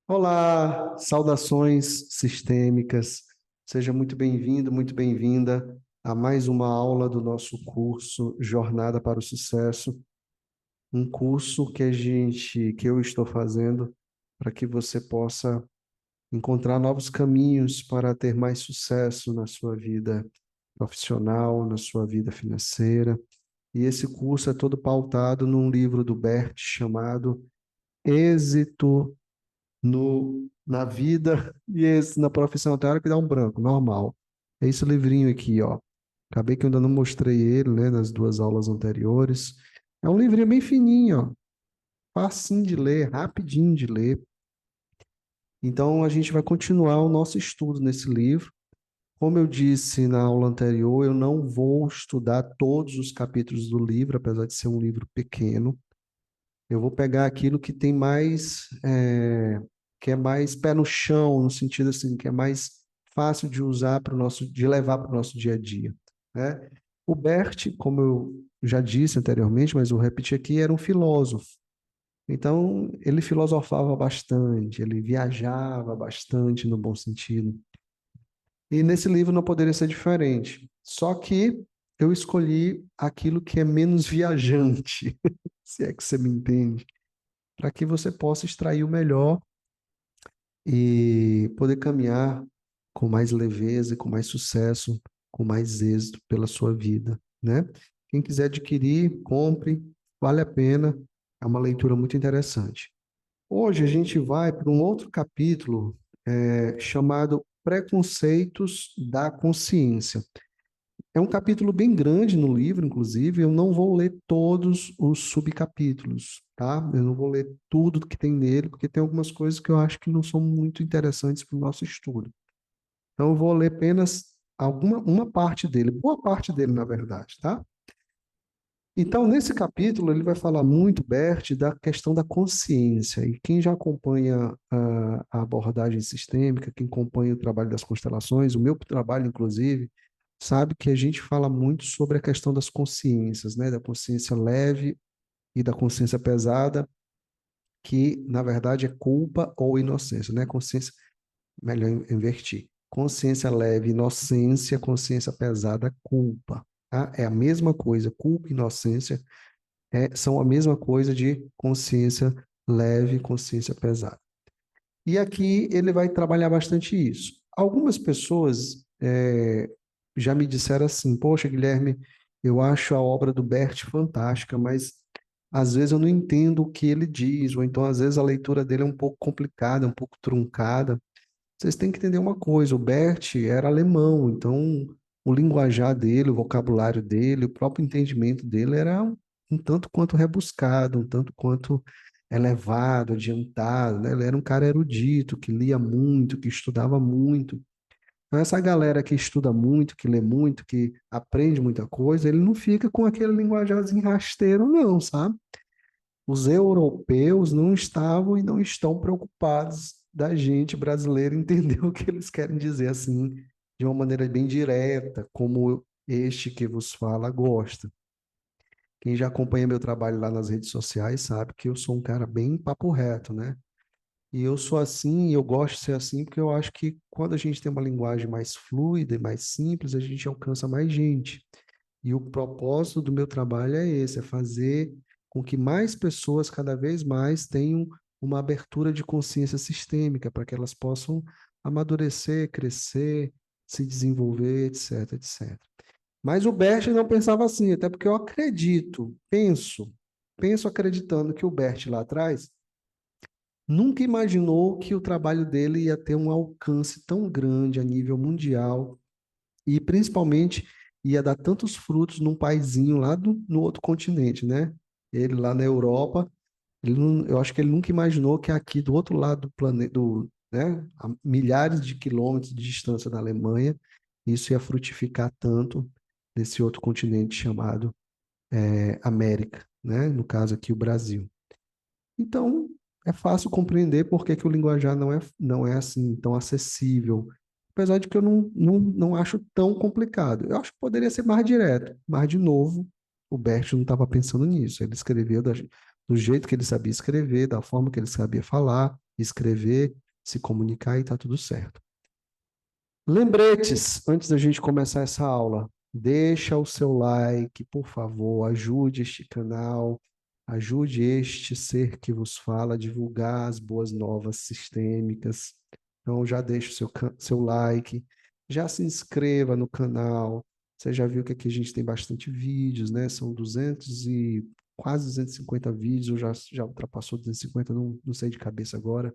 Olá, saudações sistêmicas. Seja muito bem-vindo, muito bem-vinda a mais uma aula do nosso curso Jornada para o Sucesso, um curso que eu estou fazendo para que você possa encontrar novos caminhos para ter mais sucesso na sua vida profissional, na sua vida financeira. E esse curso é todo pautado num livro do Bert chamado Êxito na vida e na profissão. Tem hora que dá um branco, normal. É esse livrinho aqui, ó. Acabei que eu ainda não mostrei ele, né, nas duas aulas anteriores. É um livrinho bem fininho, ó. Facinho de ler, rapidinho de ler. Então, a gente vai continuar o nosso estudo nesse livro. Como eu disse na aula anterior, eu não vou estudar todos os capítulos do livro, apesar de ser um livro pequeno. Eu vou pegar aquilo que tem mais, que é mais pé no chão, no sentido assim, que é mais fácil de usar para o nosso, de levar para o nosso dia a dia, né? O Bert, como eu já disse anteriormente, mas vou repetir aqui, era um filósofo. Então, ele filosofava bastante, ele viajava bastante no bom sentido. E nesse livro não poderia ser diferente. Só que eu escolhi aquilo que é menos viajante, se é que você me entende, para que você possa extrair o melhor e poder caminhar com mais leveza e com mais sucesso, com mais êxito pela sua vida, né? Quem quiser adquirir, compre, vale a pena, é uma leitura muito interessante. Hoje a gente vai para um outro capítulo chamado Preconceitos da Consciência. É um capítulo bem grande no livro, inclusive, eu não vou ler todos os subcapítulos, tá? Eu não vou ler tudo que tem nele, porque tem algumas coisas que eu acho que não são muito interessantes para o nosso estudo. Então, eu vou ler apenas uma parte dele, boa parte dele, na verdade, tá? Então, nesse capítulo, ele vai falar muito, Bert, da questão da consciência. E quem já acompanha a abordagem sistêmica, quem acompanha o trabalho das constelações, o meu trabalho, inclusive, sabe que a gente fala muito sobre a questão das consciências, né? Da consciência leve e da consciência pesada, que, na verdade, é culpa ou inocência, né? Consciência, melhor invertir. Consciência leve, inocência, consciência pesada, culpa. Tá? É a mesma coisa, culpa e inocência são a mesma coisa de consciência leve, consciência pesada. E aqui ele vai trabalhar bastante isso. Algumas pessoas já me disseram assim: poxa, Guilherme, eu acho a obra do Bert fantástica, mas às vezes eu não entendo o que ele diz, ou então às vezes a leitura dele é um pouco complicada, um pouco truncada. Vocês têm que entender uma coisa: o Bert era alemão, então o linguajar dele, o vocabulário dele, o próprio entendimento dele era um tanto quanto rebuscado, um tanto quanto elevado, adiantado, né? Ele era um cara erudito, que lia muito, que estudava muito. Então, essa galera que estuda muito, que lê muito, que aprende muita coisa, ele não fica com aquele linguajarzinho rasteiro, não, sabe? Os europeus não estavam e não estão preocupados da gente brasileira entender o que eles querem dizer assim, de uma maneira bem direta, como este que vos fala gosta. Quem já acompanha meu trabalho lá nas redes sociais sabe que eu sou um cara bem papo reto, né? E eu sou assim, e eu gosto de ser assim, porque eu acho que quando a gente tem uma linguagem mais fluida e mais simples, a gente alcança mais gente. E o propósito do meu trabalho é esse, é fazer com que mais pessoas cada vez mais tenham uma abertura de consciência sistêmica, para que elas possam amadurecer, crescer, se desenvolver, etc, etc. Mas o Bert não pensava assim, até porque eu acredito, penso acreditando que o Bert lá atrás nunca imaginou que o trabalho dele ia ter um alcance tão grande a nível mundial e principalmente ia dar tantos frutos num paizinho lá no outro continente, né? Ele lá na Europa, eu acho que ele nunca imaginou que aqui do outro lado do planeta, né, a milhares de quilômetros de distância da Alemanha, isso ia frutificar tanto nesse outro continente chamado América, né? No caso aqui o Brasil. Então, é fácil compreender por que que o linguajar não é assim tão acessível. Apesar de que eu não acho tão complicado. Eu acho que poderia ser mais direto, mas, de novo, o Bert não estava pensando nisso. Ele escreveu do jeito que ele sabia escrever, da forma que ele sabia falar, escrever, se comunicar e está tudo certo. Lembretes, antes da gente começar essa aula, deixa o seu like, por favor, ajude este canal, ajude este ser que vos fala a divulgar as boas novas sistêmicas. Então, já deixa o seu like, já se inscreva no canal. Você já viu que aqui a gente tem bastante vídeos, né? São 200 e quase 250 vídeos, ou já ultrapassou 250, não sei de cabeça agora.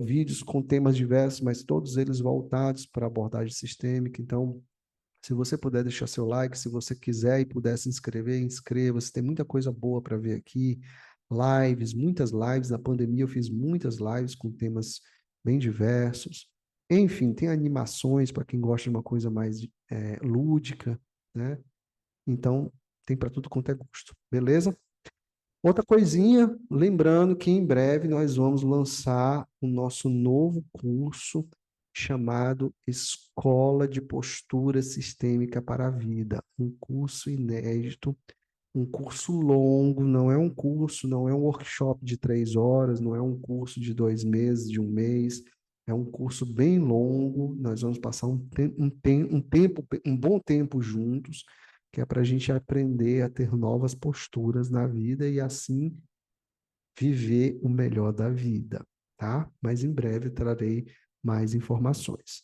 Vídeos com temas diversos, mas todos eles voltados para abordagem sistêmica. Então, se você puder deixar seu like, se você quiser e puder se inscrever, inscreva-se. Tem muita coisa boa para ver aqui. Lives, muitas lives. Na pandemia eu fiz muitas lives com temas bem diversos. Enfim, tem animações para quem gosta de uma coisa mais lúdica, né? Então, tem para tudo quanto é gosto. Beleza? Outra coisinha, lembrando que em breve nós vamos lançar o nosso novo curso chamado Escola de Postura Sistêmica para a Vida, um curso inédito, um curso longo, não é um curso, não é um workshop de 3 horas, não é um curso de 2 meses, de um mês, é um curso bem longo, nós vamos passar um bom tempo juntos, que é para a gente aprender a ter novas posturas na vida e assim viver o melhor da vida, tá? Mas em breve eu trarei mais informações.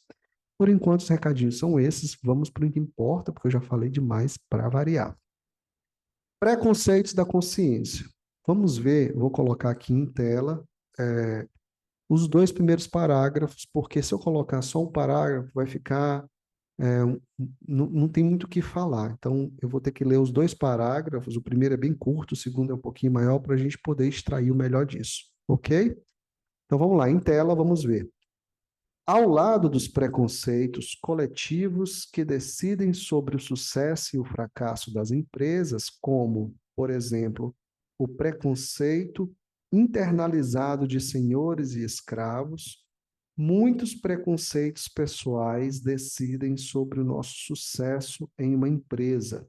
Por enquanto, os recadinhos são esses. Vamos para o que importa, porque eu já falei demais para variar. Preconceitos da consciência. Vamos ver, vou colocar aqui em tela os 2 primeiros parágrafos, porque se eu colocar só um parágrafo, vai ficar. Não tem muito o que falar. Então, eu vou ter que ler os 2 parágrafos. O primeiro é bem curto, o segundo é um pouquinho maior, para a gente poder extrair o melhor disso. Ok? Então, vamos lá, em tela, vamos ver. Ao lado dos preconceitos coletivos que decidem sobre o sucesso e o fracasso das empresas, como, por exemplo, o preconceito internalizado de senhores e escravos, muitos preconceitos pessoais decidem sobre o nosso sucesso em uma empresa.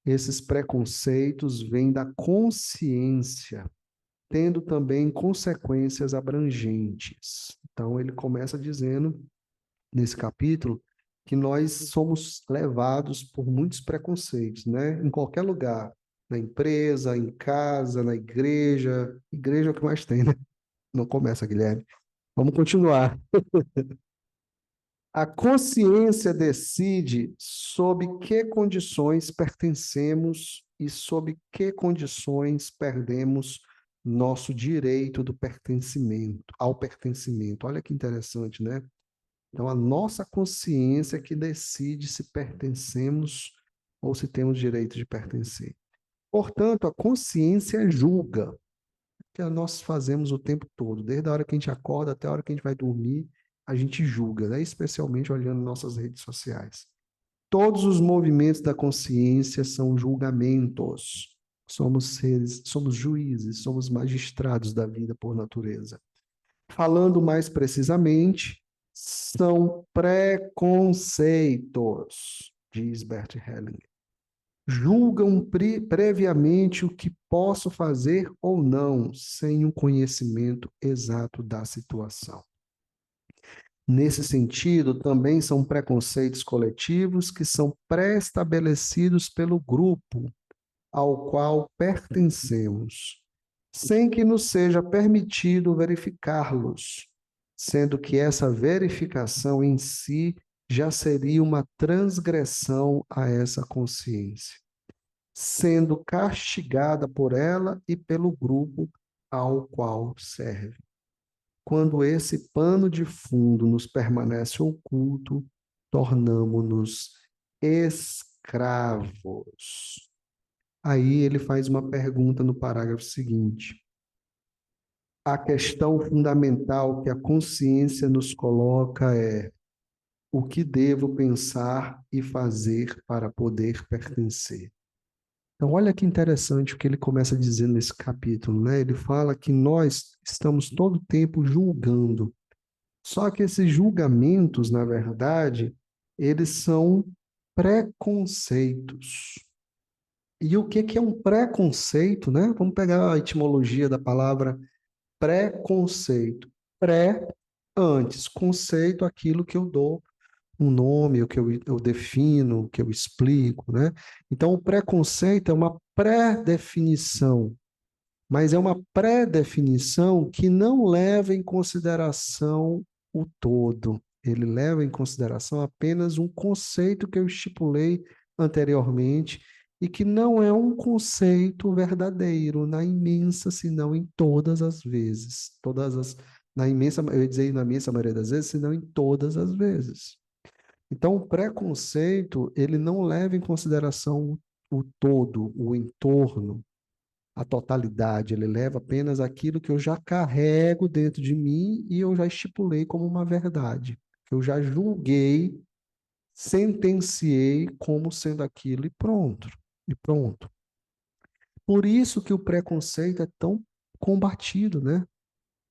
Esses preconceitos vêm da consciência, tendo também consequências abrangentes. Então, ele começa dizendo, nesse capítulo, que nós somos levados por muitos preconceitos, né? Em qualquer lugar, na empresa, em casa, na igreja. Igreja é o que mais tem, né? Não começa, Guilherme. Vamos continuar. A consciência decide sob que condições pertencemos e sob que condições perdemos nosso direito do pertencimento, ao pertencimento. Olha que interessante, né? Então, a nossa consciência é que decide se pertencemos ou se temos direito de pertencer. Portanto, a consciência julga, que nós fazemos o tempo todo, desde a hora que a gente acorda até a hora que a gente vai dormir, a gente julga, né? Especialmente olhando nossas redes sociais. Todos os movimentos da consciência são julgamentos. Somos seres, somos juízes, somos magistrados da vida por natureza. Falando mais precisamente, são preconceitos, diz Bert Hellinger. Julgam previamente o que posso fazer ou não, sem um conhecimento exato da situação. Nesse sentido, também são preconceitos coletivos que são pré-estabelecidos pelo grupo ao qual pertencemos, sem que nos seja permitido verificá-los, sendo que essa verificação em si já seria uma transgressão a essa consciência, sendo castigada por ela e pelo grupo ao qual serve. Quando esse pano de fundo nos permanece oculto, tornamo-nos escravos. Aí ele faz uma pergunta no parágrafo seguinte. A questão fundamental que a consciência nos coloca é: o que devo pensar e fazer para poder pertencer? Então, olha que interessante o que ele começa dizendo nesse capítulo, né? Ele fala que nós estamos todo o tempo julgando. Só que esses julgamentos, na verdade, eles são preconceitos. E o que que é um preconceito, né? Vamos pegar a etimologia da palavra preconceito. Pré, antes, conceito, aquilo que eu dou um nome, o que eu defino, o que eu explico, né? Então, o preconceito é uma pré-definição, mas é uma pré-definição que não leva em consideração o todo. Ele leva em consideração apenas um conceito que eu estipulei anteriormente e que não é um conceito verdadeiro na imensa, se não em todas as vezes. Na imensa, eu ia dizer na imensa maioria das vezes, se não em todas as vezes. Então, o preconceito, ele não leva em consideração o todo, o entorno, a totalidade, ele leva apenas aquilo que eu já carrego dentro de mim e eu já estipulei como uma verdade, que eu já julguei, sentenciei como sendo aquilo e pronto, e pronto. Por isso que o preconceito é tão combatido, né?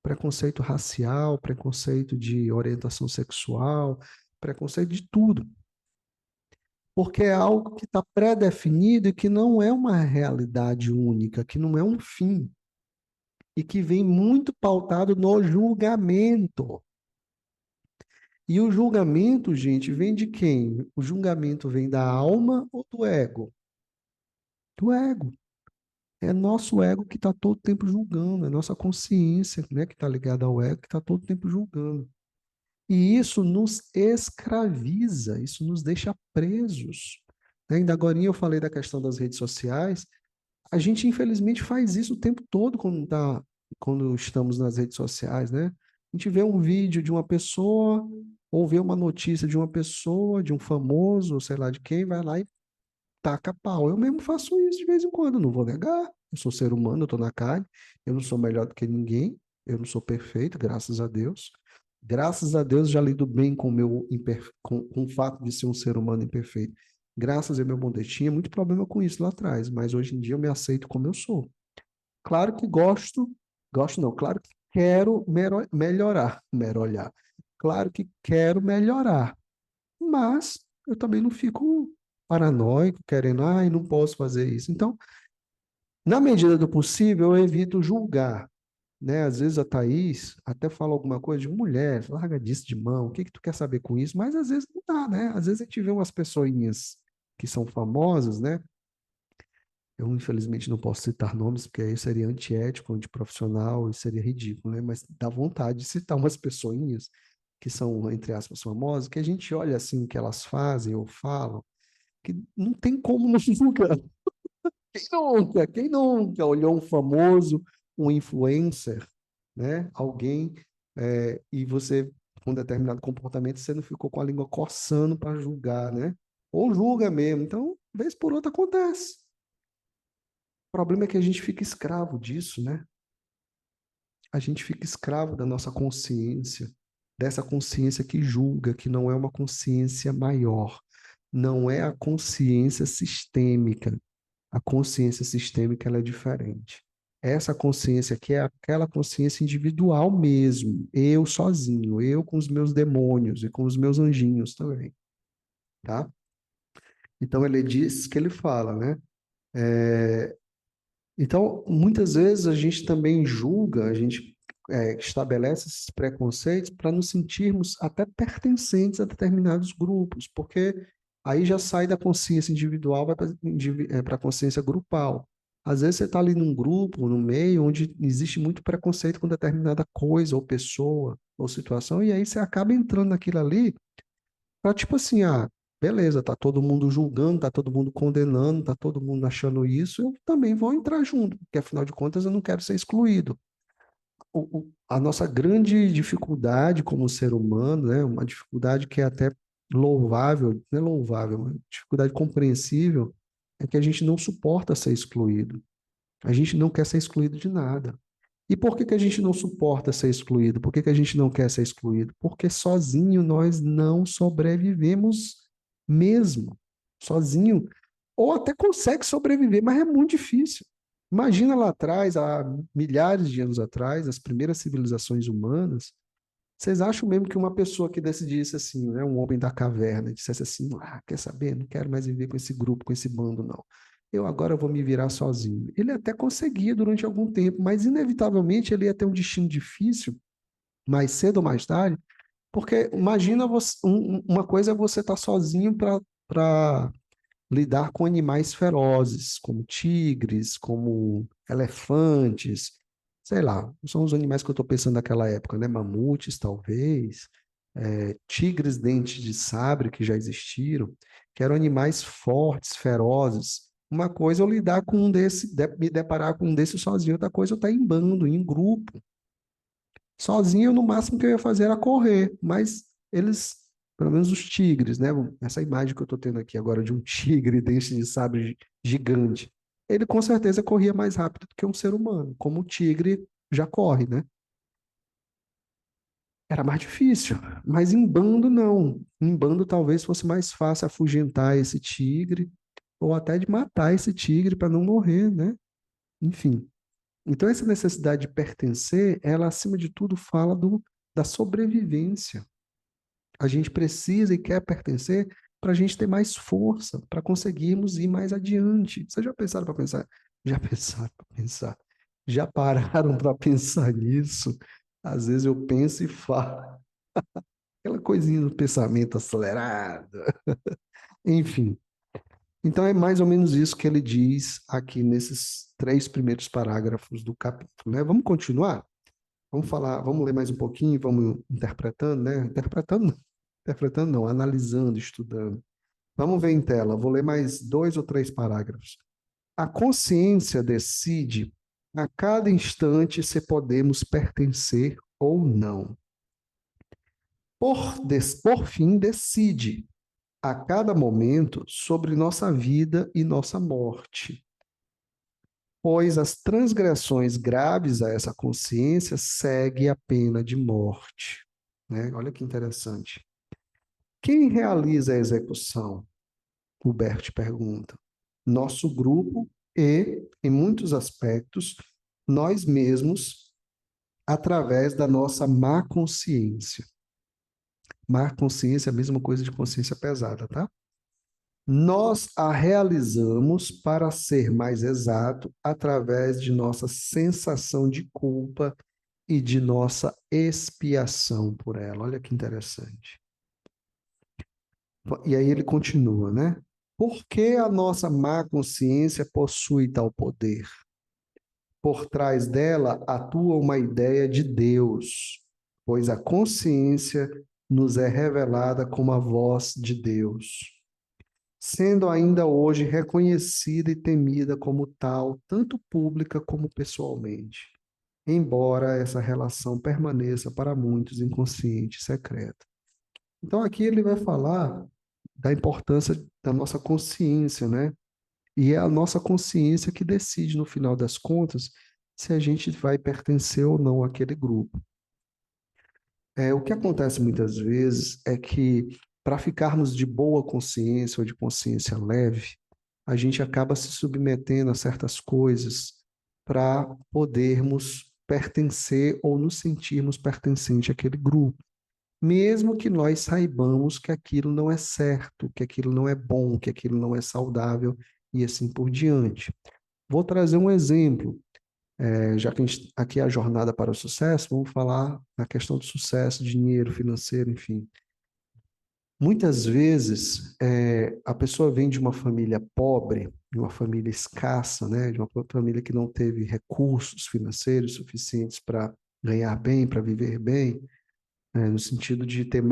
Preconceito racial, preconceito de orientação sexual, preconceito de tudo. Porque é algo que está pré-definido e que não é uma realidade única, que não é um fim, e que vem muito pautado no julgamento. E o julgamento, gente, vem de quem? O julgamento vem da alma ou do ego? Do ego. É nosso ego que está todo tempo julgando, é nossa consciência, né, que está ligada ao ego, que está todo tempo julgando. E isso nos escraviza, isso nos deixa presos. Ainda agora eu falei da questão das redes sociais. A gente, infelizmente, faz isso o tempo todo quando estamos nas redes sociais, né? A gente vê um vídeo de uma pessoa, ou vê uma notícia de uma pessoa, de um famoso, sei lá de quem, vai lá e taca pau. Eu mesmo faço isso de vez em quando, não vou negar. Eu sou ser humano, eu estou na carne, eu não sou melhor do que ninguém, eu não sou perfeito, graças a Deus. Graças a Deus já lido bem com o fato de ser um ser humano imperfeito. Graças a meu modelo. Tinha muito problema com isso lá atrás, mas hoje em dia eu me aceito como eu sou. Claro que gosto não, claro que quero melhorar. Claro que quero melhorar, mas eu também não fico paranoico, querendo, ai, não posso fazer isso. Então, na medida do possível, eu evito julgar, né? Às vezes a Thaís até fala alguma coisa de mulher, larga disso de mão, o que que tu quer saber com isso? Mas às vezes não dá, né? Às vezes a gente vê umas pessoinhas que são famosas, né? Eu, infelizmente, não posso citar nomes, porque aí seria antiético, antiprofissional e seria ridículo, né? Mas dá vontade de citar umas pessoinhas que são, entre aspas, famosas, que a gente olha assim o que elas fazem ou falam, que não tem como não julgar. Quem nunca olhou um famoso, um influencer, né? Alguém, e você, com um determinado comportamento, você não ficou com a língua coçando para julgar, né? Ou julga mesmo. Então, vez por outra acontece. O problema é que a gente fica escravo disso, né? A gente fica escravo da nossa consciência, dessa consciência que julga, que não é uma consciência maior, não é a consciência sistêmica. A consciência sistêmica ela é diferente. Essa consciência aqui é aquela consciência individual mesmo, eu sozinho, eu com os meus demônios e com os meus anjinhos também, tá? Então ele diz que ele fala, né? Então, muitas vezes a gente também julga, a gente estabelece esses preconceitos para nos sentirmos até pertencentes a determinados grupos, porque aí já sai da consciência individual, vai para a consciência grupal. Às vezes você está ali num grupo, no meio, onde existe muito preconceito com determinada coisa, ou pessoa, ou situação, e aí você acaba entrando naquilo ali para tipo assim, beleza, tá todo mundo julgando, tá todo mundo condenando, tá todo mundo achando isso, eu também vou entrar junto, porque afinal de contas eu não quero ser excluído. A nossa grande dificuldade como ser humano, né, uma dificuldade que é até louvável, não é louvável, uma dificuldade compreensível, é que a gente não suporta ser excluído. A gente não quer ser excluído de nada. E por que que a gente não suporta ser excluído? Por que que a gente não quer ser excluído? Porque sozinho nós não sobrevivemos mesmo. Sozinho ou até consegue sobreviver, mas é muito difícil. Imagina lá atrás, há milhares de anos atrás, as primeiras civilizações humanas. Vocês acham mesmo que uma pessoa que decidisse assim, né, um homem da caverna, dissesse assim, quer saber, não quero mais viver com esse grupo, com esse bando, não. Eu agora vou me virar sozinho. Ele até conseguia durante algum tempo, mas inevitavelmente ele ia ter um destino difícil, mais cedo ou mais tarde, porque imagina uma coisa é você estar sozinho para lidar com animais ferozes, como tigres, como elefantes, sei lá, são os animais que eu estou pensando naquela época, né? Mamutes, talvez, tigres dentes de sabre que já existiram, que eram animais fortes, ferozes. Uma coisa é eu lidar com um desse, me deparar com um desses sozinho, outra coisa é eu estar em bando, em grupo. Sozinho, no máximo que eu ia fazer era correr, mas eles, pelo menos os tigres, né? Essa imagem que eu estou tendo aqui agora de um tigre dente de sabre gigante, ele com certeza corria mais rápido do que um ser humano, como o tigre já corre, né? Era mais difícil, mas em bando não. Em bando talvez fosse mais fácil afugentar esse tigre, ou até de matar esse tigre para não morrer, né? Enfim. Então, essa necessidade de pertencer, ela, acima de tudo, fala da sobrevivência. A gente precisa e quer pertencer para a gente ter mais força, para conseguirmos ir mais adiante. Vocês já pensaram para pensar? Já pensaram para pensar? Já pararam para pensar nisso? Às vezes eu penso e falo. Aquela coisinha do pensamento acelerado. Enfim. Então, é mais ou menos isso que ele diz aqui nesses 3 primeiros parágrafos do capítulo, né? Vamos continuar? Vamos falar, vamos ler mais um pouquinho, vamos interpretando, né? Interpretando não, analisando, estudando. Vamos ver em tela, vou ler mais 2 ou 3 parágrafos. A consciência decide a cada instante se podemos pertencer ou não. Por fim, decide a cada momento sobre nossa vida e nossa morte, pois as transgressões graves a essa consciência segue a pena de morte. Né? Olha que interessante. Quem realiza a execução? O Bert pergunta. Nosso grupo e, em muitos aspectos, nós mesmos, através da nossa má consciência. Má consciência é a mesma coisa de consciência pesada, tá? Nós a realizamos, para ser mais exato, através de nossa sensação de culpa e de nossa expiação por ela. Olha que interessante. E aí ele continua, né? Por que a nossa má consciência possui tal poder? Por trás dela atua uma ideia de Deus, pois a consciência nos é revelada como a voz de Deus, sendo ainda hoje reconhecida e temida como tal, tanto pública como pessoalmente, embora essa relação permaneça para muitos inconsciente e secreta. Então aqui ele vai falar da importância da nossa consciência, né? E é a nossa consciência que decide, no final das contas, se a gente vai pertencer ou não àquele grupo. O que acontece muitas vezes é que, para ficarmos de boa consciência ou de consciência leve, a gente acaba se submetendo a certas coisas para podermos pertencer ou nos sentirmos pertencentes àquele grupo, mesmo que nós saibamos que aquilo não é certo, que aquilo não é bom, que aquilo não é saudável e assim por diante. Vou trazer um exemplo, já que aqui é a jornada para o sucesso, vamos falar na questão do sucesso, dinheiro, financeiro, enfim. Muitas vezes, a pessoa vem de uma família pobre, de uma família escassa, né, de uma família que não teve recursos financeiros suficientes para ganhar bem, para viver bem, no sentido de ter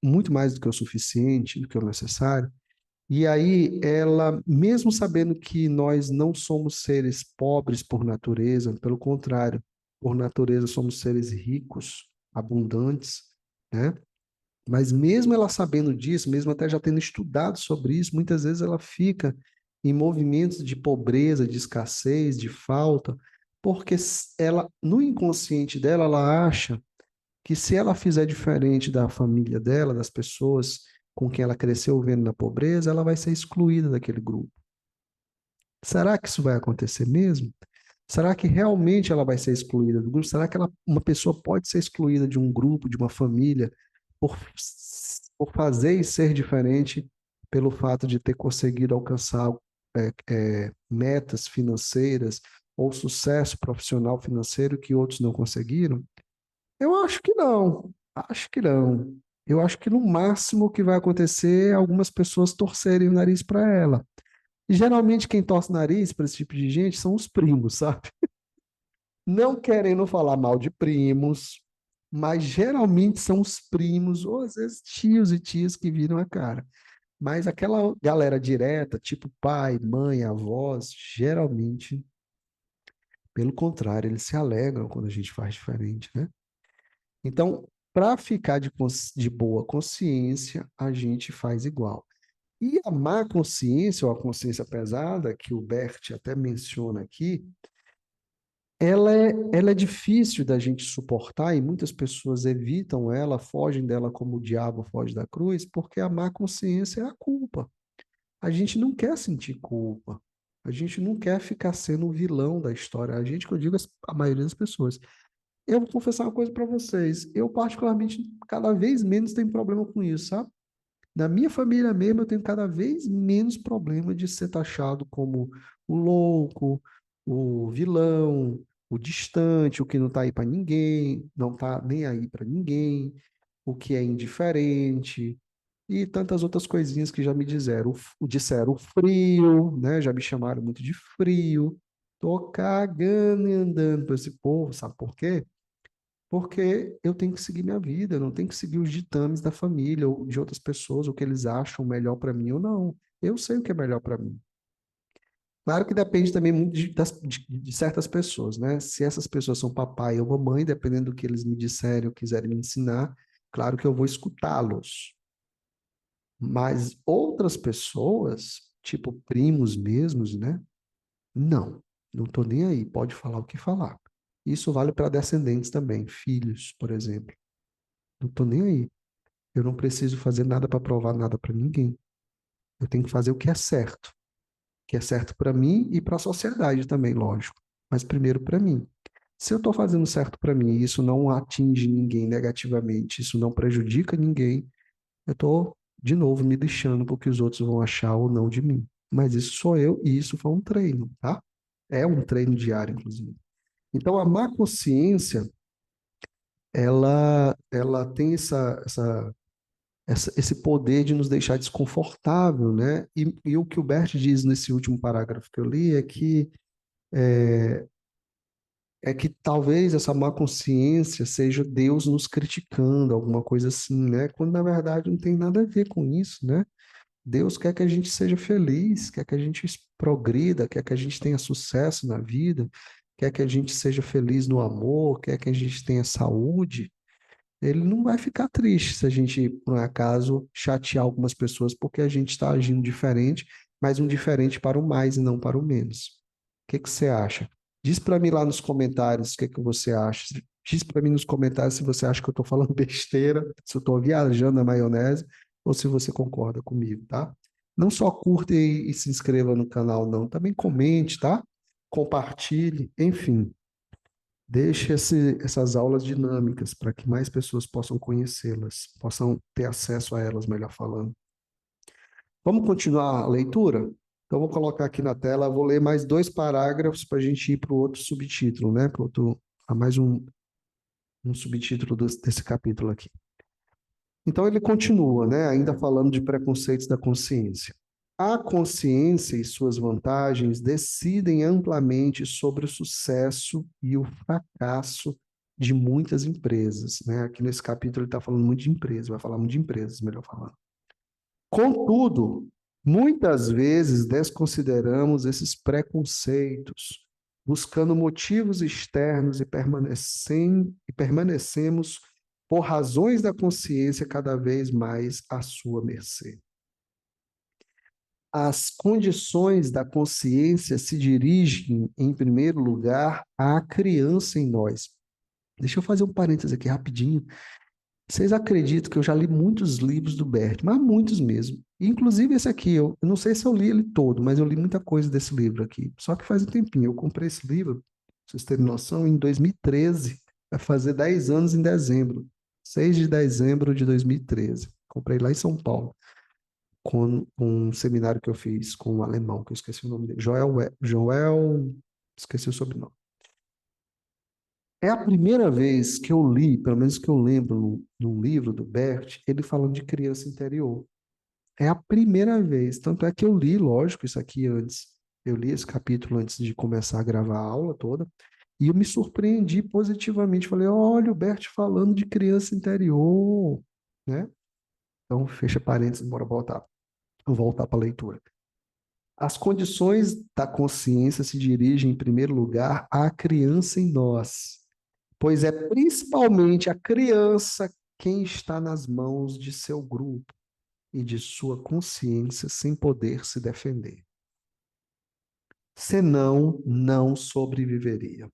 muito mais do que o suficiente, do que o necessário. E aí, ela, mesmo sabendo que nós não somos seres pobres por natureza, pelo contrário, por natureza somos seres ricos, abundantes, né? Mas mesmo ela sabendo disso, mesmo até já tendo estudado sobre isso, muitas vezes ela fica em movimentos de pobreza, de escassez, de falta, porque ela, no inconsciente dela, ela acha que se ela fizer diferente da família dela, das pessoas com quem ela cresceu vendo na pobreza, ela vai ser excluída daquele grupo. Será que isso vai acontecer mesmo? Será que realmente ela vai ser excluída do grupo? Será que uma pessoa pode ser excluída de um grupo, de uma família, por, por fazer e ser diferente pelo fato de ter conseguido alcançar metas financeiras ou sucesso profissional financeiro que outros não conseguiram? Eu acho que não. Acho que não. Eu acho que no máximo o que vai acontecer é algumas pessoas torcerem o nariz para ela. E geralmente quem torce o nariz para esse tipo de gente são os primos, sabe? Não querendo falar mal de primos, mas geralmente são os primos, ou às vezes tios e tias que viram a cara. Mas aquela galera direta, tipo pai, mãe, avós, geralmente, pelo contrário, eles se alegram quando a gente faz diferente, né? Então, para ficar de boa consciência, a gente faz igual. E a má consciência, ou a consciência pesada, que o Bert até menciona aqui, ela é difícil da gente suportar e muitas pessoas evitam ela, fogem dela como o diabo foge da cruz, porque a má consciência é a culpa. A gente não quer sentir culpa. A gente não quer ficar sendo o vilão da história. A gente, que eu digo, a maioria das pessoas. Eu vou confessar uma coisa para vocês. Eu, particularmente, cada vez menos tenho problema com isso, sabe? Na minha família mesmo, eu tenho cada vez menos problema de ser taxado como o louco, o vilão, o distante, o que não está aí para ninguém, não está nem aí para ninguém, o que é indiferente e tantas outras coisinhas que já me disseram o frio, né? Já me chamaram muito de frio. Tô cagando e andando para esse povo, sabe por quê? Porque eu tenho que seguir minha vida, eu não tenho que seguir os ditames da família ou de outras pessoas, o que eles acham melhor para mim ou não. Eu sei o que é melhor para mim. Claro que depende também muito de certas pessoas, né? Se essas pessoas são papai ou mamãe, dependendo do que eles me disserem ou quiserem me ensinar, claro que eu vou escutá-los. Mas outras pessoas, tipo primos mesmos, né? Não, não estou nem aí, pode falar o que falar. Isso vale para descendentes também, filhos, por exemplo. Não estou nem aí. Eu não preciso fazer nada para provar nada para ninguém. Eu tenho que fazer o que é certo para mim e para a sociedade também, lógico. Mas primeiro para mim. Se eu estou fazendo certo para mim e isso não atinge ninguém negativamente, isso não prejudica ninguém, eu estou, de novo, me lixando porque os outros vão achar ou não de mim. Mas isso sou eu e isso foi um treino, tá? É um treino diário, inclusive. Então, a má consciência, ela tem esse poder de nos deixar desconfortável, né? E o que o Bert diz nesse último parágrafo que eu li é que talvez essa má consciência seja Deus nos criticando, alguma coisa assim, né? Quando na verdade não tem nada a ver com isso, né? Deus quer que a gente seja feliz, quer que a gente progrida, quer que a gente tenha sucesso na vida, quer que a gente seja feliz no amor, quer que a gente tenha saúde. Ele não vai ficar triste se a gente, por um acaso, chatear algumas pessoas porque a gente está agindo diferente, mas um diferente para o mais e não para o menos. O que que você acha? Diz para mim lá nos comentários o que que você acha. Diz para mim nos comentários se você acha que eu estou falando besteira, se eu estou viajando na maionese, ou se você concorda comigo, tá? Não só curta e se inscreva no canal, não. Também comente, tá? Compartilhe, enfim. Deixe essas aulas dinâmicas para que mais pessoas possam conhecê-las, possam ter acesso a elas, melhor falando. Vamos continuar a leitura? Então, vou colocar aqui na tela, vou ler mais dois parágrafos para a gente ir para o outro subtítulo, né? A mais um subtítulo desse capítulo aqui. Então, ele continua, né? Ainda falando de preconceitos da consciência. A consciência e suas vantagens decidem amplamente sobre o sucesso e o fracasso de muitas empresas, né? Aqui nesse capítulo ele está falando muito de empresas, vai falar muito de empresas, melhor falando. Contudo, muitas vezes desconsideramos esses preconceitos, buscando motivos externos e permanecemos por razões da consciência cada vez mais à sua mercê. As condições da consciência se dirigem, em primeiro lugar, à criança em nós. Deixa eu fazer um parênteses aqui rapidinho. Vocês acreditam que eu já li muitos livros do Bert, mas muitos mesmo. Inclusive esse aqui, eu não sei se eu li ele todo, mas eu li muita coisa desse livro aqui. Só que faz um tempinho. Eu comprei esse livro, pra vocês terem noção, em 2013. Vai fazer 10 anos em dezembro. 6 de dezembro de 2013. Comprei lá em São Paulo, com um seminário que eu fiz com um alemão, que eu esqueci o nome dele. Joel, esqueci o sobrenome. É a primeira vez que eu li, pelo menos que eu lembro num livro do Bert, ele falando de criança interior. É a primeira vez. Tanto é que eu li, lógico, isso aqui antes. Eu li esse capítulo antes de começar a gravar a aula toda. E eu me surpreendi positivamente. Falei, olha o Bert falando de criança interior, né? Então, fecha parênteses, bora voltar para a leitura. As condições da consciência se dirigem, em primeiro lugar, à criança em nós, pois é principalmente a criança quem está nas mãos de seu grupo e de sua consciência sem poder se defender. Senão, não sobreviveria.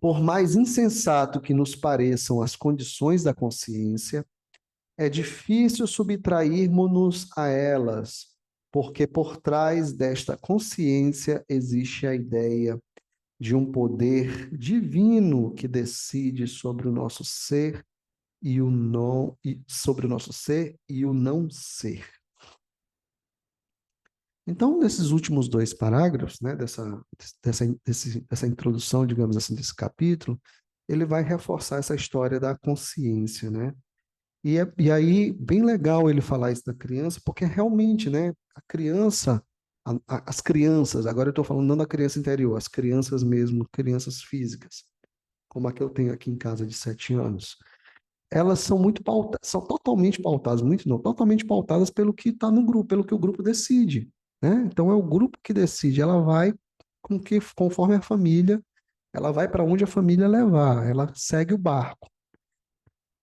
Por mais insensato que nos pareçam as condições da consciência, é difícil subtrairmos-nos a elas, porque por trás desta consciência existe a ideia de um poder divino que decide sobre o nosso ser e o não e sobre o nosso ser e o não ser. Então, nesses últimos dois parágrafos, né, dessa introdução, digamos assim, desse capítulo, ele vai reforçar essa história da consciência, né? E aí, bem legal ele falar isso da criança, porque realmente, né, a criança, as crianças, agora eu estou falando não da criança interior, as crianças mesmo, crianças físicas, como a que eu tenho aqui em casa de 7 anos, elas são muito pautadas, são totalmente pautadas, muito não, totalmente pautadas pelo que está no grupo, pelo que o grupo decide, né? Então é o grupo que decide, ela vai conforme a família, ela vai para onde a família levar, ela segue o barco.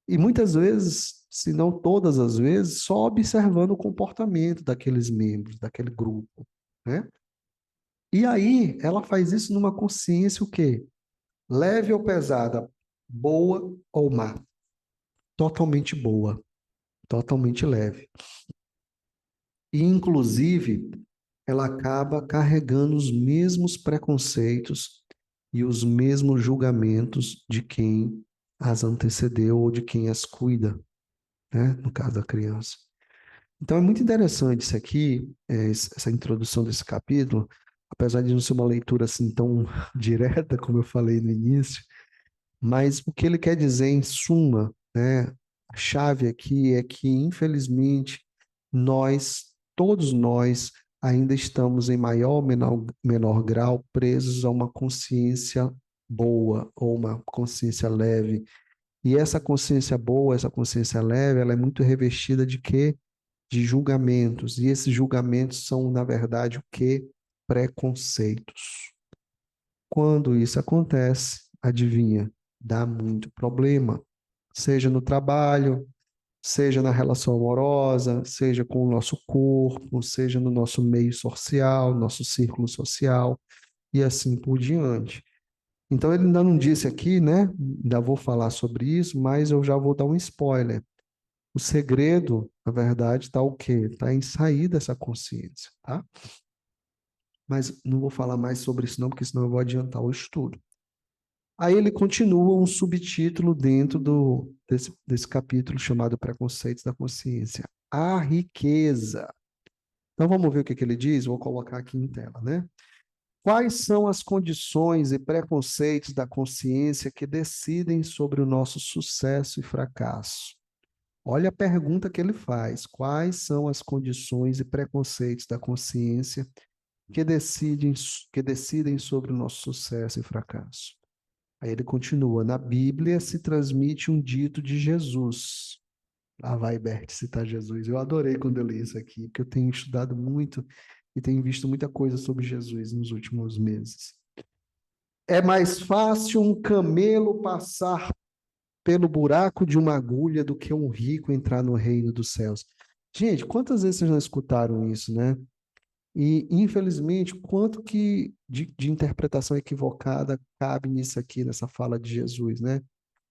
E muitas vezes, se não todas as vezes, só observando o comportamento daqueles membros, daquele grupo, né? E aí ela faz isso numa consciência o quê? Leve ou pesada, boa ou má? Totalmente boa, totalmente leve. E, inclusive, ela acaba carregando os mesmos preconceitos e os mesmos julgamentos de quem as antecedeu ou de quem as cuida, né? No caso da criança. Então, é muito interessante isso aqui, essa introdução desse capítulo, apesar de não ser uma leitura assim tão direta, como eu falei no início, mas o que ele quer dizer, em suma, né, a chave aqui é que, infelizmente, todos nós, ainda estamos em maior ou menor grau presos a uma consciência boa ou uma consciência leve. E essa consciência boa, essa consciência leve, ela é muito revestida de quê? De julgamentos. E esses julgamentos são, na verdade, o quê? Preconceitos. Quando isso acontece, adivinha, dá muito problema, seja no trabalho, seja na relação amorosa, seja com o nosso corpo, seja no nosso meio social, nosso círculo social e assim por diante. Então ele ainda não disse aqui, né? Ainda vou falar sobre isso, mas eu já vou dar um spoiler. O segredo, na verdade, está o quê? Está em sair dessa consciência, tá? Mas não vou falar mais sobre isso não, porque senão eu vou adiantar o estudo. Aí ele continua um subtítulo dentro desse capítulo chamado Preconceitos da Consciência. A riqueza. Então vamos ver o que, que ele diz? Vou colocar aqui em tela, né? Quais são as condições e preconceitos da consciência que decidem sobre o nosso sucesso e fracasso? Olha a pergunta que ele faz. Quais são as condições e preconceitos da consciência que decidem sobre o nosso sucesso e fracasso? Aí ele continua: na Bíblia se transmite um dito de Jesus. Lá vai Bert citar Jesus. Eu adorei quando eu li isso aqui, porque eu tenho estudado muito e tenho visto muita coisa sobre Jesus nos últimos meses. É mais fácil um camelo passar pelo buraco de uma agulha do que um rico entrar no reino dos céus. Gente, quantas vezes vocês já escutaram isso, né? E, infelizmente, quanto que de interpretação equivocada cabe nisso aqui, nessa fala de Jesus, né?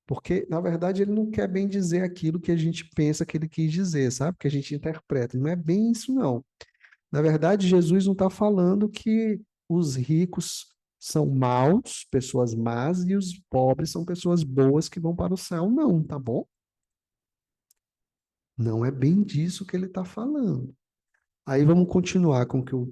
Porque, na verdade, ele não quer bem dizer aquilo que a gente pensa que ele quis dizer, sabe? Que a gente interpreta. Não é bem isso, não. Na verdade, Jesus não está falando que os ricos são maus, pessoas más, e os pobres são pessoas boas que vão para o céu, não, tá bom? Não é bem disso que ele está falando. Aí vamos continuar com o que o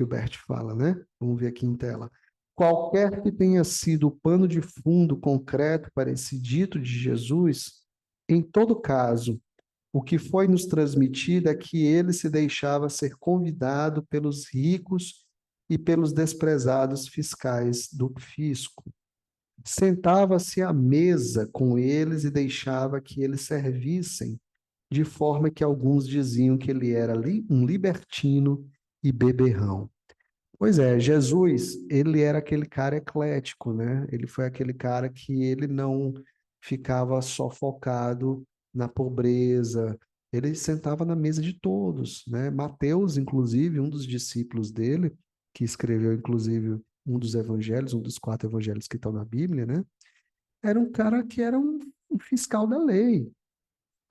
Bert fala, né? Vamos ver aqui em tela. Qualquer que tenha sido o pano de fundo concreto para esse dito de Jesus, em todo caso, o que foi nos transmitido é que ele se deixava ser convidado pelos ricos e pelos desprezados fiscais do fisco. Sentava-se à mesa com eles e deixava que eles servissem, de forma que alguns diziam que ele era um libertino e beberrão. Pois é, Jesus, ele era aquele cara eclético, né? Ele foi aquele cara que ele não ficava só focado na pobreza, ele sentava na mesa de todos, né? Mateus, inclusive, um dos discípulos dele, que escreveu, inclusive, um dos evangelhos, um dos 4 evangelhos que estão na Bíblia, né? Era um cara que era um fiscal da lei.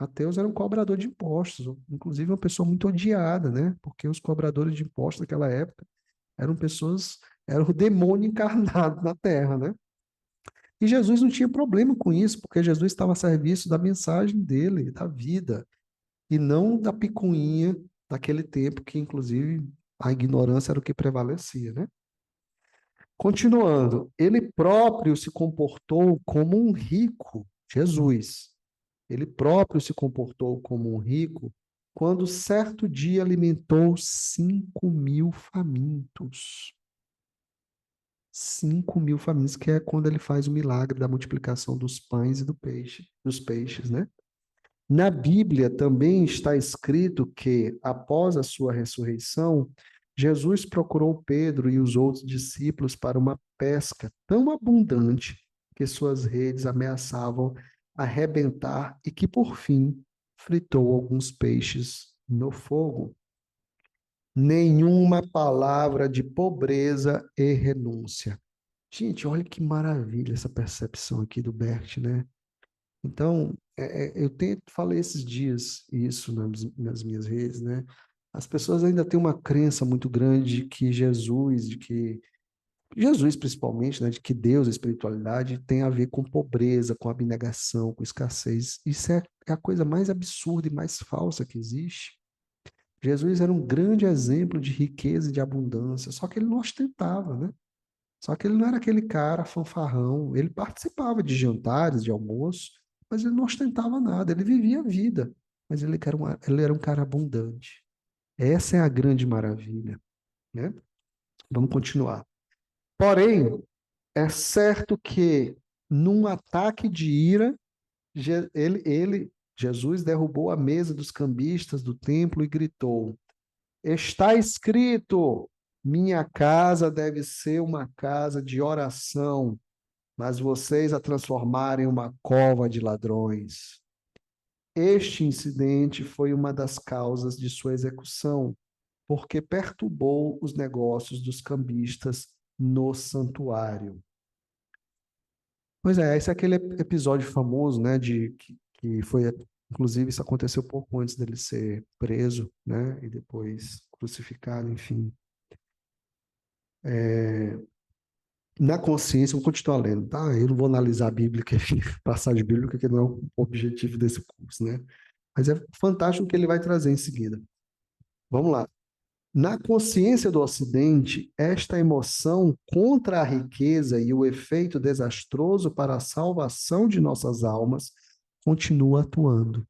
Mateus era um cobrador de impostos, inclusive uma pessoa muito odiada, né? Porque os cobradores de impostos naquela época eram pessoas, era o demônio encarnado na terra, né? E Jesus não tinha problema com isso, porque Jesus estava a serviço da mensagem dele, da vida, e não da picuinha daquele tempo que, inclusive, a ignorância era o que prevalecia, né? Continuando, ele próprio se comportou como um rico, Jesus. Ele próprio se comportou como um rico quando certo dia alimentou 5.000 famintos. 5.000 famintos, que é quando ele faz o milagre da multiplicação dos pães e dos peixes, né? Na Bíblia também está escrito que, após a sua ressurreição, Jesus procurou Pedro e os outros discípulos para uma pesca tão abundante que suas redes ameaçavam arrebentar e que, por fim, fritou alguns peixes no fogo. Nenhuma palavra de pobreza e renúncia. Gente, olha que maravilha essa percepção aqui do Bert, né? Então, falei esses dias isso nas minhas redes, né? As pessoas ainda têm uma crença muito grande de que Jesus principalmente, né? De que Deus, a espiritualidade, tem a ver com pobreza, com abnegação, com escassez. Isso é a coisa mais absurda e mais falsa que existe. Jesus era um grande exemplo de riqueza e de abundância, só que ele não ostentava, né? Só que ele não era aquele cara fanfarrão, ele participava de jantares, de almoço, mas ele não ostentava nada, ele vivia a vida, mas ele era um cara abundante. Essa é a grande maravilha, né? Vamos continuar. Porém, é certo que num ataque de ira, Jesus derrubou a mesa dos cambistas do templo e gritou: Está escrito, minha casa deve ser uma casa de oração, mas vocês a transformaram em uma cova de ladrões. Este incidente foi uma das causas de sua execução, porque perturbou os negócios dos cambistas no santuário. Pois é, esse é aquele episódio famoso, né, que foi, inclusive, isso aconteceu pouco antes dele ser preso, né, e depois crucificado, enfim. Na consciência, vou continuar lendo, tá? Eu não vou analisar a Bíblia, passagem bíblica, que não é o objetivo desse curso, né? Mas é fantástico o que ele vai trazer em seguida. Vamos lá. Na consciência do Ocidente, esta emoção contra a riqueza e o efeito desastroso para a salvação de nossas almas continua atuando,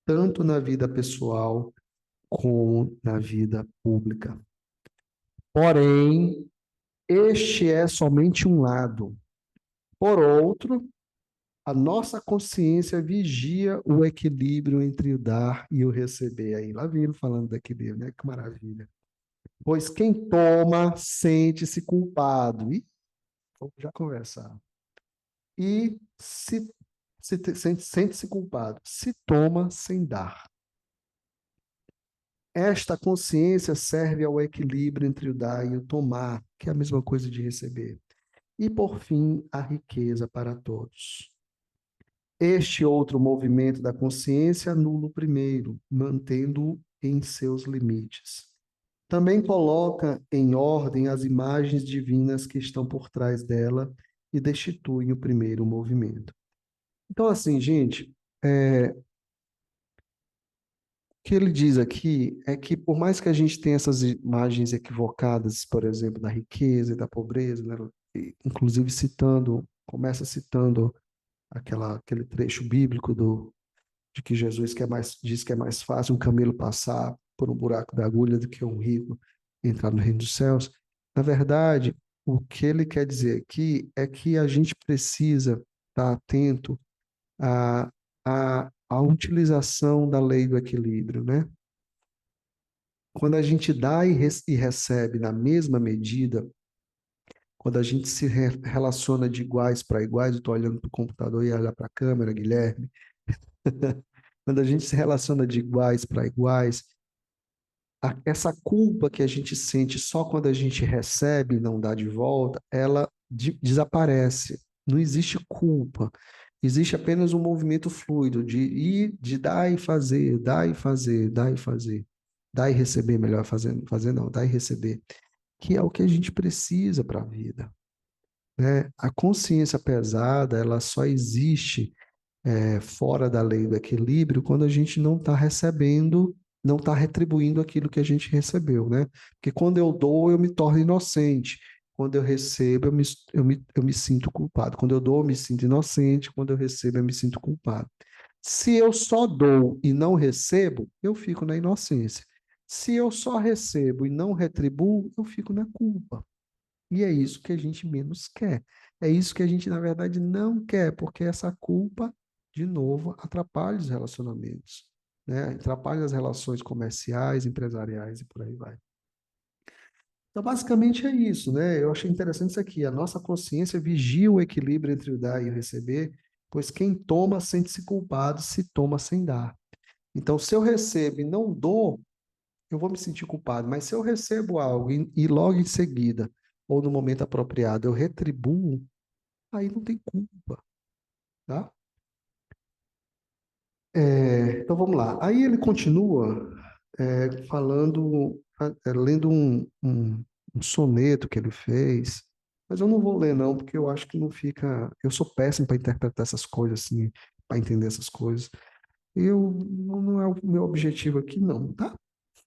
tanto na vida pessoal como na vida pública. Porém, este é somente um lado. Por outro, a nossa consciência vigia o equilíbrio entre o dar e o receber. Aí, lá vem ele falando do equilíbrio, né? Que maravilha. Pois quem toma sente-se culpado. E vamos já conversar. E sente-se culpado. Se toma sem dar. Esta consciência serve ao equilíbrio entre o dar e o tomar, que é a mesma coisa de receber. E, por fim, a riqueza para todos. Este outro movimento da consciência anula o primeiro, mantendo-o em seus limites. Também coloca em ordem as imagens divinas que estão por trás dela e destitui o primeiro movimento. Então, assim, gente, o que ele diz aqui é que, por mais que a gente tenha essas imagens equivocadas, por exemplo, da riqueza e da pobreza, né, inclusive começa citando aquele trecho bíblico de que Jesus diz que é mais fácil um camelo passar por um buraco da agulha do que um rico entrar no reino dos céus. Na verdade, o que ele quer dizer aqui é que a gente precisa estar atento à utilização da lei do equilíbrio, né? Quando a gente dá e recebe na mesma medida, quando a gente se relaciona de iguais para iguais, eu estou olhando para o computador e olhar para a câmera, Guilherme, quando a gente se relaciona de iguais para iguais, essa culpa que a gente sente só quando a gente recebe e não dá de volta, ela desaparece. Não existe culpa. Existe apenas um movimento fluido de ir, de dar e fazer, dar e fazer, dar e fazer. Dar e receber, melhor fazer não, dar e receber, que é o que a gente precisa para a vida, né? A consciência pesada, ela só existe fora da lei do equilíbrio quando a gente não está recebendo, não está retribuindo aquilo que a gente recebeu, né? Porque quando eu dou, eu me torno inocente. Quando eu recebo, eu me sinto culpado. Quando eu dou, eu me sinto inocente. Quando eu recebo, eu me sinto culpado. Se eu só dou e não recebo, eu fico na inocência. Se eu só recebo e não retribuo, eu fico na culpa. E é isso que a gente menos quer. É isso que a gente, na verdade, não quer, porque essa culpa, de novo, atrapalha os relacionamentos, né? Atrapalha as relações comerciais, empresariais e por aí vai. Então, basicamente é isso, né? Eu achei interessante isso aqui. A nossa consciência vigia o equilíbrio entre o dar e o receber, pois quem toma sente-se culpado se toma sem dar. Então, se eu recebo e não dou, eu vou me sentir culpado. Mas se eu recebo algo e logo em seguida, ou no momento apropriado, eu retribuo, aí não tem culpa, tá? Então vamos lá. Aí ele continua lendo um soneto que ele fez, mas eu não vou ler não, porque eu acho que não fica. Eu sou péssimo para interpretar essas coisas assim, para entender essas coisas. Não é o meu objetivo aqui não, tá?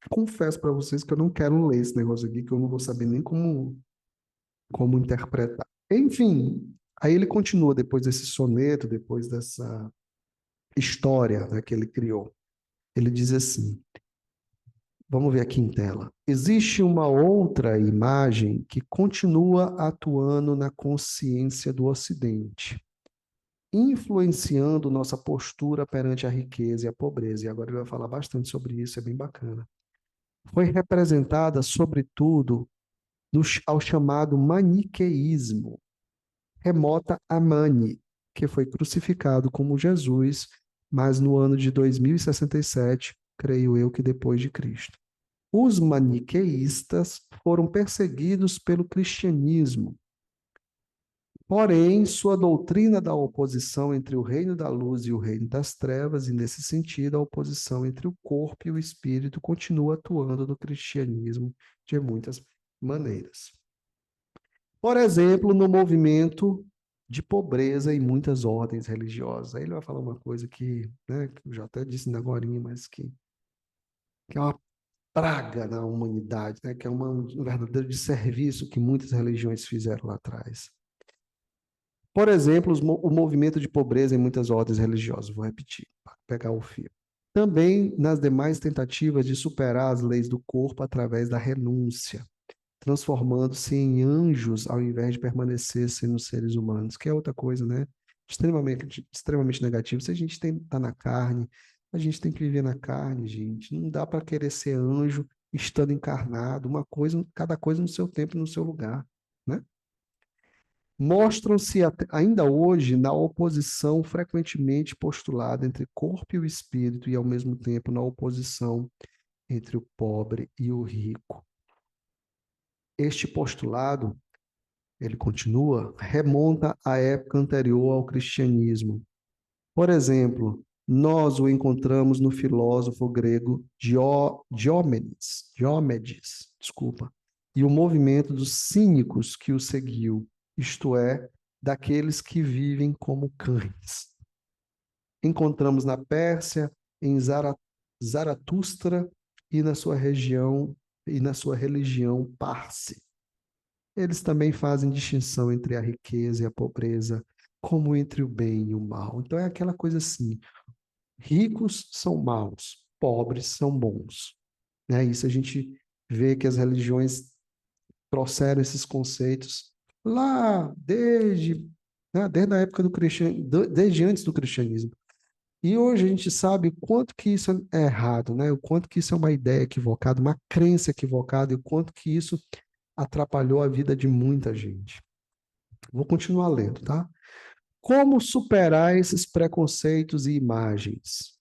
Confesso para vocês que eu não quero ler esse negócio aqui, que eu não vou saber nem como interpretar. Enfim, aí ele continua depois desse soneto, depois dessa história, né, que ele criou. Ele diz assim: vamos ver aqui em tela. Existe uma outra imagem que continua atuando na consciência do Ocidente, influenciando nossa postura perante a riqueza e a pobreza. E agora ele vai falar bastante sobre isso, é bem bacana. Foi representada, sobretudo, ao chamado maniqueísmo, remota a Mani, que foi crucificado como Jesus, mas no ano de 2067, creio eu que depois de Cristo. Os maniqueístas foram perseguidos pelo cristianismo, porém, sua doutrina da oposição entre o reino da luz e o reino das trevas, e nesse sentido, a oposição entre o corpo e o espírito, continua atuando no cristianismo de muitas maneiras. Por exemplo, no movimento de pobreza em muitas ordens religiosas. Aí ele vai falar uma coisa que, né, que eu já até disse agora, mas que é uma praga na humanidade, né, que é um verdadeiro desserviço que muitas religiões fizeram lá atrás. Por exemplo, o movimento de pobreza em muitas ordens religiosas. Vou repetir, para pegar o fio. Também nas demais tentativas de superar as leis do corpo através da renúncia, transformando-se em anjos ao invés de permanecer sendo seres humanos, que é outra coisa, né? Extremamente negativo. Se a gente está na carne, a gente tem que viver na carne, gente. Não dá para querer ser anjo estando encarnado, uma coisa, cada coisa no seu tempo e no seu lugar, né? Mostram-se ainda hoje na oposição frequentemente postulada entre corpo e o espírito e ao mesmo tempo na oposição entre o pobre e o rico. Este postulado, ele continua, remonta à época anterior ao cristianismo, Por exemplo, nós o encontramos no filósofo grego Diómedes, desculpa, e o movimento dos cínicos que o seguiu, isto é, daqueles que vivem como cães. Encontramos na Pérsia, em Zaratustra e na sua região e na sua religião Parsi. Eles também fazem distinção entre a riqueza e a pobreza, como entre o bem e o mal. Então é aquela coisa assim: ricos são maus, pobres são bons. Né? Isso a gente vê que as religiões trouxeram esses conceitos lá desde a época do cristianismo, desde antes do cristianismo. E hoje a gente sabe o quanto que isso é errado, né? O quanto que isso é uma ideia equivocada, uma crença equivocada, e o quanto que isso atrapalhou a vida de muita gente. Vou continuar lendo, tá? Como superar esses preconceitos e imagens?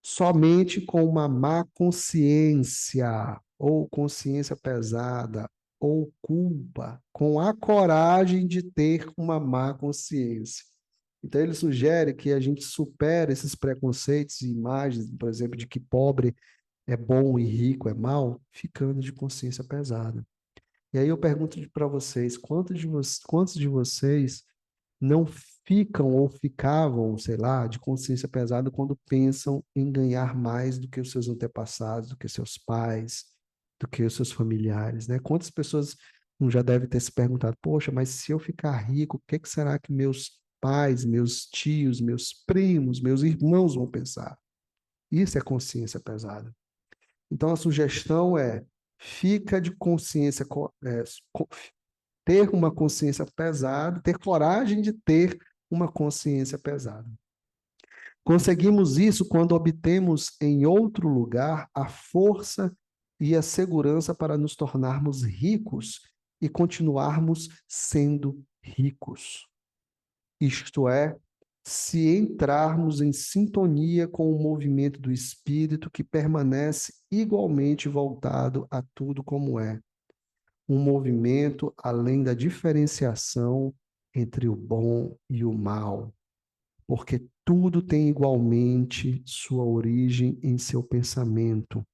Somente com uma má consciência, ou consciência pesada, ou culpa, com a coragem de ter uma má consciência. Então, ele sugere que a gente supere esses preconceitos e imagens, por exemplo, de que pobre é bom e rico é mal, ficando de consciência pesada. E aí eu pergunto para vocês, quantos de vocês não ficam ou ficavam, sei lá, de consciência pesada quando pensam em ganhar mais do que os seus antepassados, do que seus pais, do que os seus familiares, né? Quantas pessoas não já devem ter se perguntado, poxa, mas se eu ficar rico, o que que será que meus pais, meus tios, meus primos, meus irmãos vão pensar? Isso é consciência pesada. Então a sugestão é: fica de consciência, ter uma consciência pesada, ter coragem de ter uma consciência pesada. Conseguimos isso quando obtemos em outro lugar a força e a segurança para nos tornarmos ricos e continuarmos sendo ricos. Isto é, se entrarmos em sintonia com o movimento do espírito que permanece igualmente voltado a tudo como é, um movimento além da diferenciação entre o bom e o mal, porque tudo tem igualmente sua origem em seu pensamento,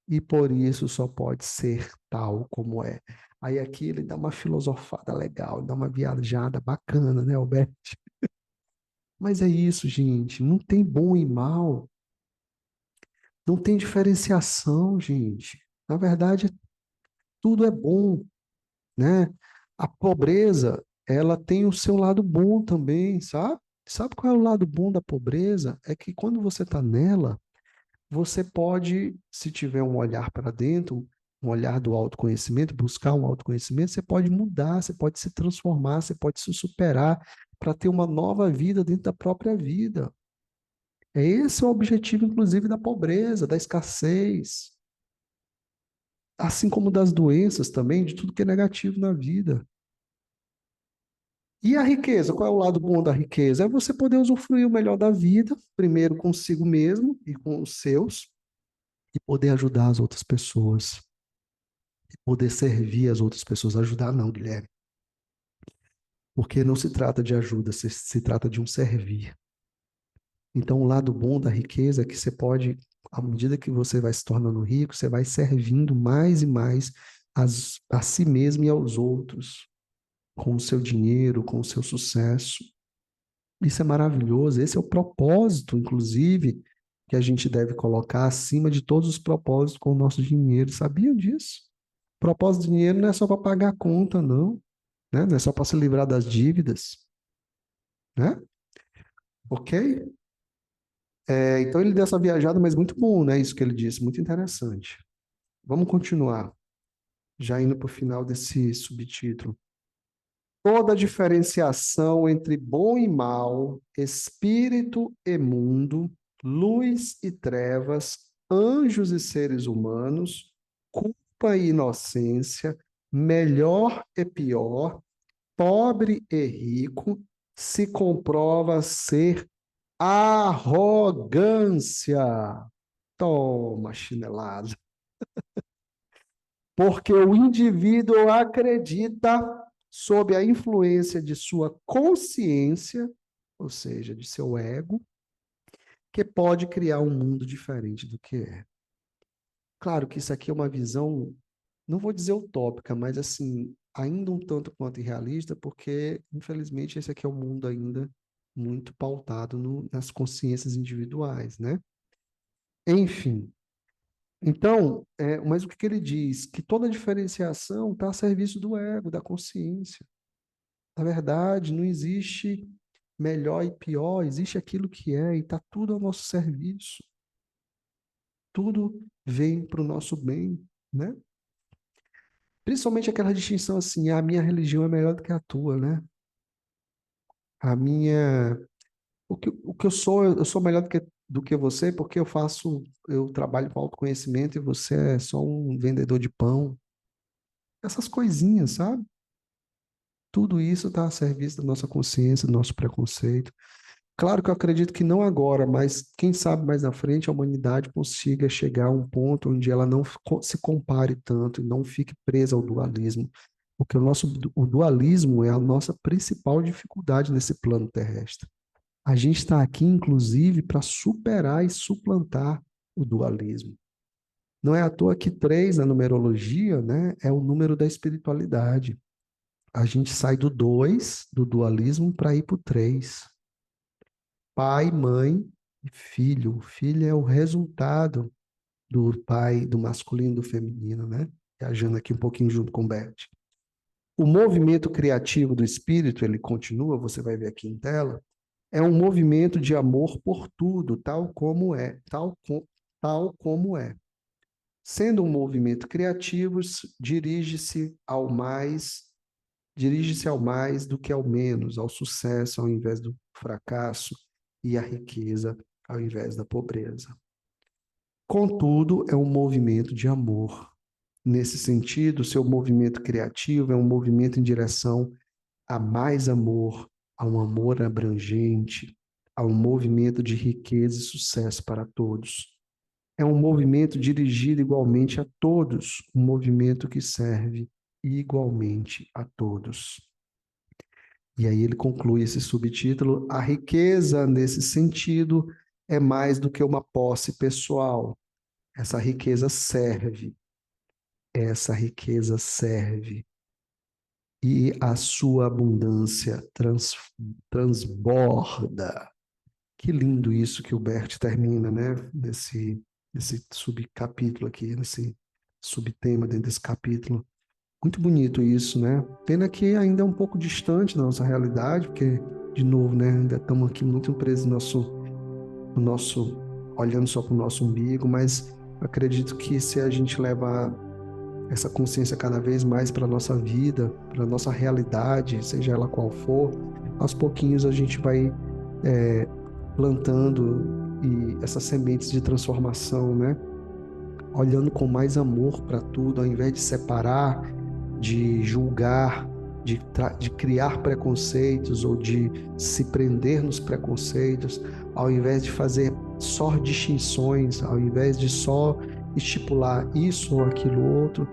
e por isso só pode ser tal como é. Aí aqui ele dá uma filosofada legal, dá uma viajada bacana, né, Alberto? Mas é isso, gente, não tem bom e mal, não tem diferenciação, gente. Na verdade, tudo é bom, né? A pobreza, ela tem o seu lado bom também, sabe? Sabe qual é o lado bom da pobreza? É que quando você está nela, você pode, se tiver um olhar para dentro, um olhar do autoconhecimento, buscar um autoconhecimento, você pode mudar, você pode se transformar, você pode se superar para ter uma nova vida dentro da própria vida. É esse o objetivo, inclusive, da pobreza, da escassez, assim como das doenças também, de tudo que é negativo na vida. E a riqueza, qual é o lado bom da riqueza? É você poder usufruir o melhor da vida, primeiro consigo mesmo e com os seus, e poder ajudar as outras pessoas, e poder servir as outras pessoas. Ajudar não, Guilherme, porque não se trata de ajuda, se trata de um servir. Então, o lado bom da riqueza é que você pode, à medida que você vai se tornando rico, você vai servindo mais e mais a si mesmo e aos outros, com o seu dinheiro, com o seu sucesso. Isso é maravilhoso. Esse é o propósito, inclusive, que a gente deve colocar acima de todos os propósitos com o nosso dinheiro. Sabiam disso? O propósito do dinheiro não é só para pagar a conta, não. Né? Não é só para se livrar das dívidas. Né? Ok? Então ele deu essa viajada, mas muito bom, né? Isso que ele disse, muito interessante. Vamos continuar, já indo para o final desse subtítulo. Toda diferenciação entre bom e mal, espírito e mundo, luz e trevas, anjos e seres humanos, culpa e inocência, melhor e pior, pobre e rico, se comprova ser arrogância. Toma, chinelada. Porque o indivíduo acredita, sob a influência de sua consciência, ou seja, de seu ego, que pode criar um mundo diferente do que é. Claro que isso aqui é uma visão, não vou dizer utópica, mas assim, ainda um tanto quanto irrealista, porque, infelizmente, esse aqui é um mundo ainda muito pautado nas consciências individuais, né? Enfim, então, mas o que ele diz? Que toda diferenciação está a serviço do ego, da consciência. Na verdade, não existe melhor e pior, existe aquilo que é e está tudo ao nosso serviço. Tudo vem para o nosso bem, né? Principalmente aquela distinção assim, a minha religião é melhor do que a tua, né? A minha, o que eu sou melhor do que você porque eu trabalho com autoconhecimento e você é só um vendedor de pão. Essas coisinhas, sabe? Tudo isso está a serviço da nossa consciência, do nosso preconceito. Claro que eu acredito que não agora, mas quem sabe mais na frente a humanidade consiga chegar a um ponto onde ela não se compare tanto e não fique presa ao dualismo, porque o dualismo é a nossa principal dificuldade nesse plano terrestre. A gente está aqui, inclusive, para superar e suplantar o dualismo. Não é à toa que 3 na numerologia, né, é o número da espiritualidade. A gente sai do 2, do dualismo, para ir para o 3. Pai, mãe e filho. O filho é o resultado do pai, do masculino e do feminino, né? Viajando aqui um pouquinho junto com o Bert. O movimento criativo do espírito, ele continua, você vai ver aqui em tela, é um movimento de amor por tudo, tal como é. Sendo um movimento criativo, dirige-se ao mais do que ao menos, ao sucesso ao invés do fracasso e à riqueza ao invés da pobreza. Contudo, é um movimento de amor. Nesse sentido, seu movimento criativo é um movimento em direção a mais amor, a um amor abrangente, a um movimento de riqueza e sucesso para todos. É um movimento dirigido igualmente a todos, um movimento que serve igualmente a todos. E aí ele conclui esse subtítulo: a riqueza, nesse sentido, é mais do que uma posse pessoal. Essa riqueza serve. Essa riqueza serve. E a sua abundância transborda. Que lindo isso que o Bert termina, né? Nesse subcapítulo aqui, nesse subtema dentro desse capítulo. Muito bonito isso, né? Pena que ainda é um pouco distante da nossa realidade, porque, de novo, né? Ainda estamos aqui muito presos no nosso olhando só para o nosso umbigo, mas acredito que se a gente levar essa consciência cada vez mais para a nossa vida, para a nossa realidade, seja ela qual for, aos pouquinhos a gente vai plantando essas sementes de transformação, né? Olhando com mais amor para tudo, ao invés de separar, de julgar, de criar preconceitos ou de se prender nos preconceitos, ao invés de fazer só distinções, ao invés de só estipular isso ou aquilo outro,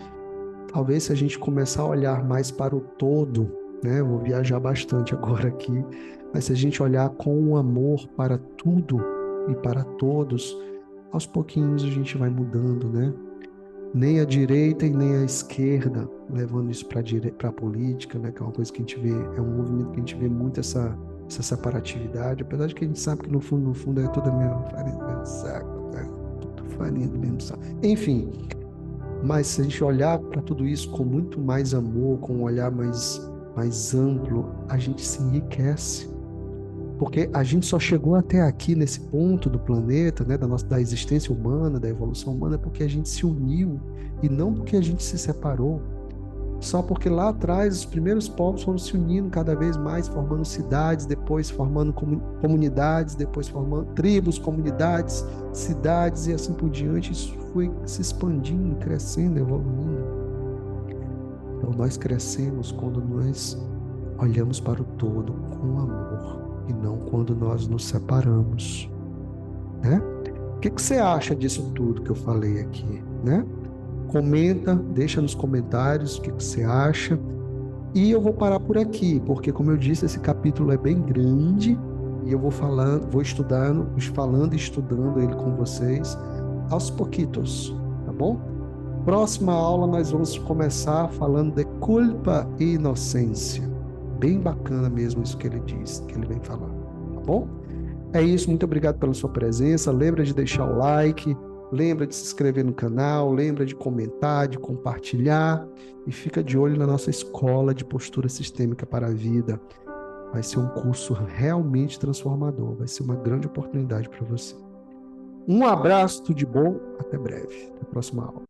talvez se a gente começar a olhar mais para o todo, né? Eu vou viajar bastante agora aqui, mas se a gente olhar com um amor para tudo e para todos, aos pouquinhos a gente vai mudando, né? Nem a direita e nem a esquerda, levando isso para a política, né? Que é uma coisa que a gente vê, é um movimento que a gente vê muito essa separatividade, apesar de que a gente sabe que no fundo é toda a mesma farinha do mesmo saco, né? Tudo farinha do mesmo saco. Enfim, mas se a gente olhar para tudo isso com muito mais amor, com um olhar mais amplo, a gente se enriquece. Porque a gente só chegou até aqui nesse ponto do planeta, né, da existência humana, da evolução humana, porque a gente se uniu e não porque a gente se separou. Só porque lá atrás os primeiros povos foram se unindo cada vez mais, formando cidades, depois formando comunidades, depois formando tribos, comunidades, cidades e assim por diante. Isso foi se expandindo, crescendo, evoluindo. Então nós crescemos quando nós olhamos para o todo com amor e não quando nós nos separamos, né? O que você acha disso tudo que eu falei aqui, né? Comenta, deixa nos comentários o que você acha. E eu vou parar por aqui, porque como eu disse, esse capítulo é bem grande e eu vou falando, vou estudando, falando e estudando ele com vocês aos pouquitos, tá bom? Próxima aula nós vamos começar falando de culpa e inocência. Bem bacana mesmo isso que ele diz, que ele vem falar, tá bom? É isso, muito obrigado pela sua presença. Lembra de deixar o like, lembra de se inscrever no canal, lembra de comentar, de compartilhar e fica de olho na nossa escola de postura sistêmica para a vida. Vai ser um curso realmente transformador, vai ser uma grande oportunidade para você. Um abraço, tudo de bom, até breve, até a próxima aula.